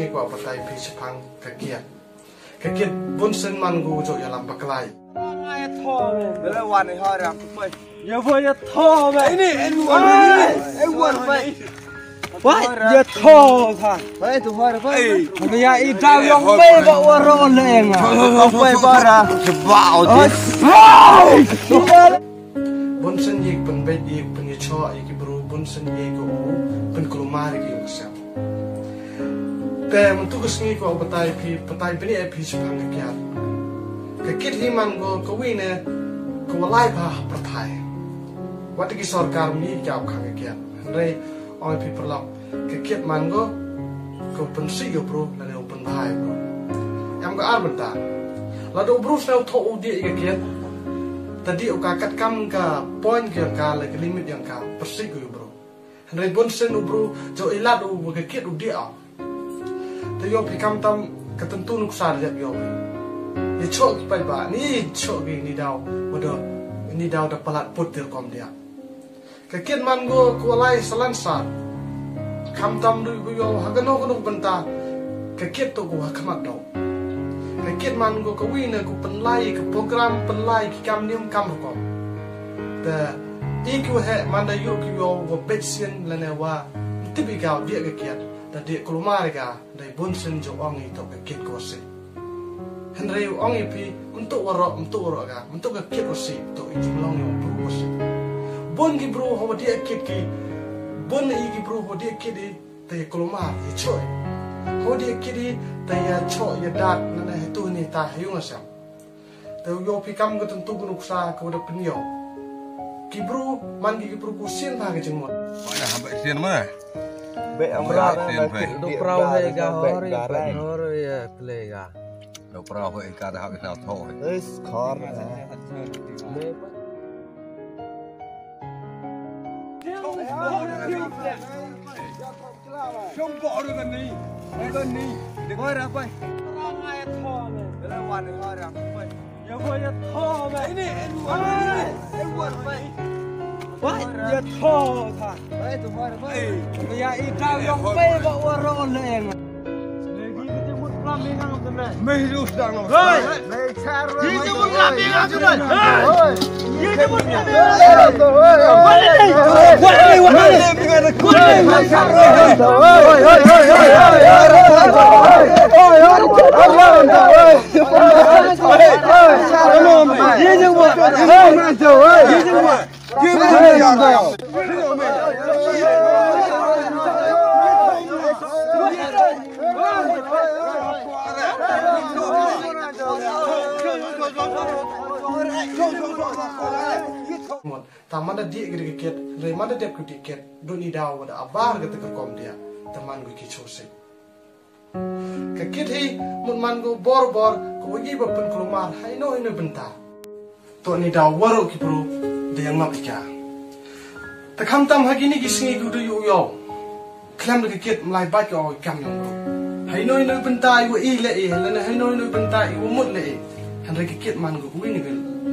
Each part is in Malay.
sengi ko apatai pi sepang kakiat bunsen man gu jo ya lam baklai Ai thò về, bữaวันnày hơi làm tụi giờ vừa giờ thò về, anh quên vậy, vậy giờ thò thà, vậy tụi hơi vậy, bây giờ ít tao dùng bê vào rồi lên à, không bê vào ra, vào chứ, bunsen yik pen bed yik pen ye cho yik bro bunsen ye ko pen kulumar ki yung sam te untuk sengi ko apatai pi pi sepang kakiat himan ko wine ko lai pa prathai wat ki sarkar mi kya khang kakiat re oi pi perlap kakiat man ko pensi yo bro la ne open thai bro am ko ar benta la do bro sel tho udi kakiat tadi uka kat kam ka point yang ka la limit yang ka persi ko bro re bonsen bro jo ilat u kakiat udi a te yo pi kam tam ketentu nuksar jap yo ni chok pai ba ni chok ni dau bodo ni dau da palat putir kom dia kakiat man go ko lai salansa kam tam du yo hagano ko benta kakiat to ko khamat do kakiat man go ko wina ko penlai ke program penlai ki kam nim kam ko da iku he man da yo ki yo wo betsin lane wa tipikal dia kakiat da dia kulumar ga dai bonsen jo ongi to kakiat ko se Henry ongi pi untuk warok ga untuk kakiat ko se to ijumlong yo bro se bon ki bro ho dia kit ki bon i ki bro ho dia kit te kulumar i choi ho dia kit te ya cho ya dat na he tu ni ta hyung asam te yo pi kam ko tentu ko nuksa ko da penyo ki bro man ki bro ko sin ta ke jengmot mana hamba sin mana be amra do prau he ga hori ya klega do prau he ka da ha ke sa tho es khor không bỏ được gần đi đừng hơi ra quay ai thò này cái là hoàn đừng hơi ra quay giờ quay giờ thò vậy đi anh quên vậy vậy giờ thò thà vậy tụi hơi vậy bây giờ ít tao dùng bê vào rồi lên mấy lúc đang làm rồi đi cho muốn làm gì làm chứ này đi cho muốn làm gì taman da dia gede ket re mana dep gede ket doni daw da abar gete kom dia teman gue ki chose kaket hi mun man go bor ko gi ba pen kulumar hai no ino benta to ni daw waro ki bro de yang ngap ika ta kham tam hagini ki singi gu du yo klam da kaket mlai ba ko kam yo hai no ino benta i i le e la hai no ino benta i mut le han re kaket man go wi ni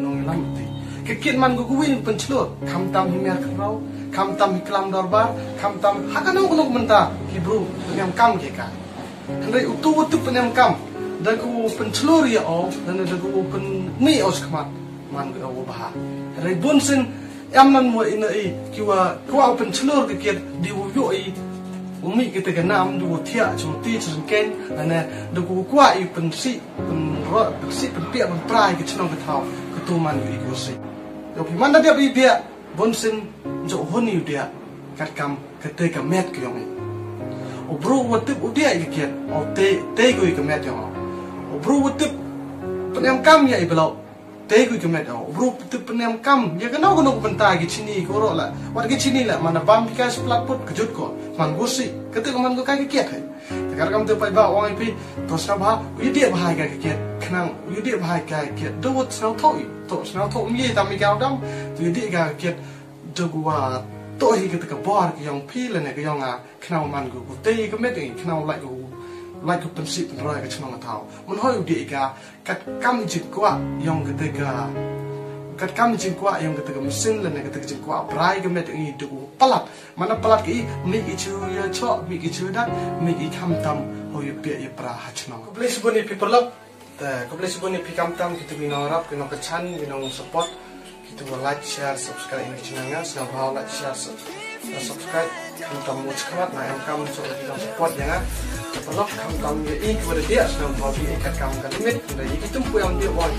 nong lam ti kakiat man go win penclur kam tam himer krau kam tam hiklam dorbar kam tam hakano kono menta hibru penyam kam ke ka handai utu penyam kam da go penclur ya o dan da go pen mi os kmat man go bah handai bonsen am nan mo ina i kiwa kwa penclur kakiat di yo i umi kita kenam du thia chum ti chum ken ana da go kwa i pensi pen ro pensi pen pia pen prai ke chno ke thau tu man go i go si yo pi man da dia bi dia bonsen jo honi dia kat kam kete ka met ke yong o bro watip u dia i kiet o te go i ka met yo o bro watip penem kam ya i belo te go i ka met o bro watip penem kam ya ka no benta gi chini ko ro la wat gi chini la mana bam pi ka splat put kejut ko man go si kete man go ka gi kiet hai takar kam te pai ba ong pi to sa ba u dia ba hai ka kiet khnang u dia ba hai ka kiet do wat snau thoi to snau thoi mi tam mi gao dam tu dia ga kiet do go wa to hi ka ka bor ki yong pi le ne ka yong a khnau man go ku te ka met ni khnau lai ku pen si pen roi ka chno ma thau mun hoi u dia ga kat kam jit kwa yong ka te ka kat kam jingkwa yang ketika mesin lan ketika jingkwa brai gemet i du pelat mana pelat ki mi i chu ya cho mi i chu dat mi i kam tam ho yu pe i pra hachna ko bless boni people love ta ko bless boni pi kam tam kitu bina rap kino ke chan bina support kitu like share subscribe ini channel nya sna bhaw like share subscribe kam tam mo chkamat na em kam so kita support ya kalau kam tam ye i ko dia sna bhaw bi kat kam ka limit da yi kitu pu yang dia wa